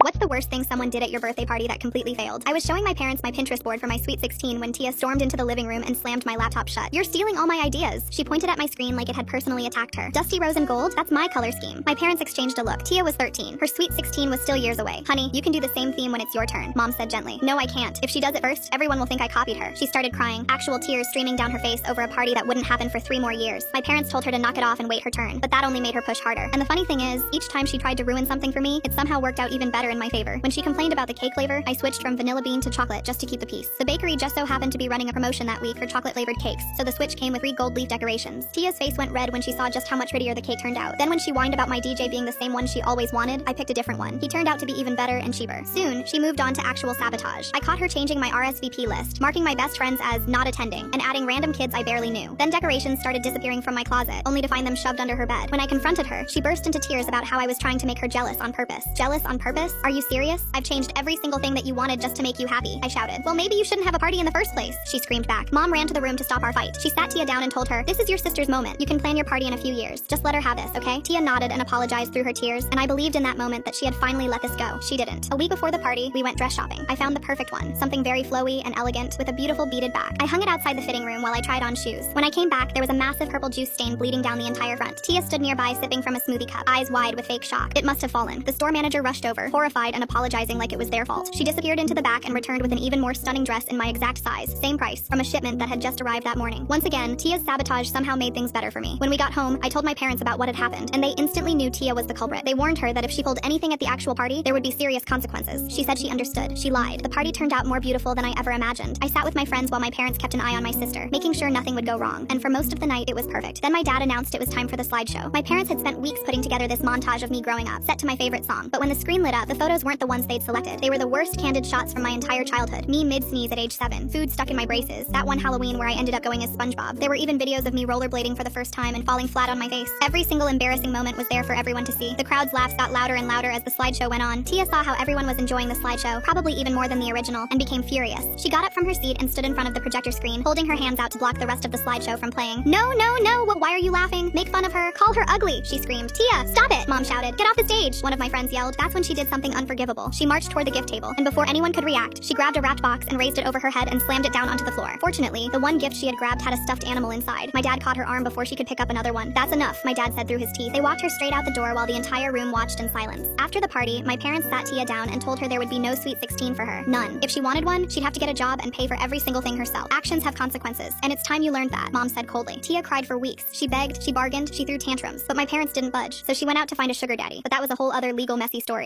What's the worst thing someone did at your birthday party that completely failed? I was showing my parents my Pinterest board for my Sweet 16 when Tia stormed into the living room and slammed my laptop shut. "You're stealing all my ideas." She pointed at my screen like it had personally attacked her. "Dusty rose and gold? That's my color scheme." My parents exchanged a look. Tia was 13. Her Sweet 16 was still years away. "Honey, you can do the same theme when it's your turn," Mom said gently. "No, I can't. If she does it first, everyone will think I copied her." She started crying, actual tears streaming down her face over a party that wouldn't happen for 3 more years. My parents told her to knock it off and wait her turn, but that only made her push harder. And the funny thing is, each time she tried to ruin something for me, it somehow worked out even better in my favor. When she complained about the cake flavor, I switched from vanilla bean to chocolate just to keep the peace. The bakery just so happened to be running a promotion that week for chocolate-flavored cakes, so the switch came with 3 gold leaf decorations. Tia's face went red when she saw just how much prettier the cake turned out. Then when she whined about my DJ being the same one she always wanted, I picked a different one. He turned out to be even better and cheaper. Soon, she moved on to actual sabotage. I caught her changing my RSVP list, marking my best friends as not attending, and adding random kids I barely knew. Then decorations started disappearing from my closet, only to find them shoved under her bed. When I confronted her, she burst into tears about how I was trying to make her jealous on purpose. "Jealous on purpose? Are you serious? I've changed every single thing that you wanted just to make you happy," I shouted. "Well, maybe you shouldn't have a party in the first place," she screamed back. Mom ran to the room to stop our fight. She sat Tia down and told her, "This is your sister's moment. You can plan your party in a few years. Just let her have this, okay?" Tia nodded and apologized through her tears, and I believed in that moment that she had finally let this go. She didn't. A week before the party, we went dress shopping. I found the perfect one, something very flowy and elegant with a beautiful beaded back. I hung it outside the fitting room while I tried on shoes. When I came back, there was a massive purple juice stain bleeding down the entire front. Tia stood nearby sipping from a smoothie cup, eyes wide with fake shock. It must have fallen. The store manager rushed over, horrified and apologizing like it was their fault. She disappeared into the back and returned with an even more stunning dress in my exact size, same price, from a shipment that had just arrived that morning. Once again, Tia's sabotage somehow made things better for me. When we got home, I told my parents about what had happened, and they instantly knew Tia was the culprit. They warned her that if she pulled anything at the actual party, there would be serious consequences. She said she understood. She lied. The party turned out more beautiful than I ever imagined. I sat with my friends while my parents kept an eye on my sister, making sure nothing would go wrong, and for most of the night, it was perfect. Then my dad announced it was time for the slideshow. My parents had spent weeks putting together this montage of me growing up, set to my favorite song, but when the screen lit up, the photos weren't the ones they'd selected. They were the worst candid shots from my entire childhood. Me mid-sneeze at age 7, food stuck in my braces, that one Halloween where I ended up going as SpongeBob. There were even videos of me rollerblading for the first time and falling flat on my face. Every single embarrassing moment was there for everyone to see. The crowd's laughs got louder and louder as the slideshow went on. Tia saw how everyone was enjoying the slideshow, probably even more than the original, and became furious. She got up from her seat and stood in front of the projector screen, holding her hands out to block the rest of the slideshow from playing. "No, no, no, why are you laughing? Make fun of her. Call her ugly," she screamed. "Tia, stop it," Mom shouted. "Get off the stage," one of my friends yelled. That's when she did something unforgivable. She marched toward the gift table, and before anyone could react, she grabbed a wrapped box and raised it over her head and slammed it down onto the floor. Fortunately, the one gift she had grabbed had a stuffed animal inside. My dad caught her arm before she could pick up another one. "That's enough," my dad said through his teeth. They walked her straight out the door while the entire room watched in silence. After the party, my parents sat Tia down and told her there would be no Sweet 16 for her. None. If she wanted one, she'd have to get a job and pay for every single thing herself. Actions have consequences, and it's time you learned that, Mom said coldly. Tia cried for weeks. She begged, she bargained, she threw tantrums, but my parents didn't budge, so she went out to find a sugar daddy. But that was a whole other legal messy story.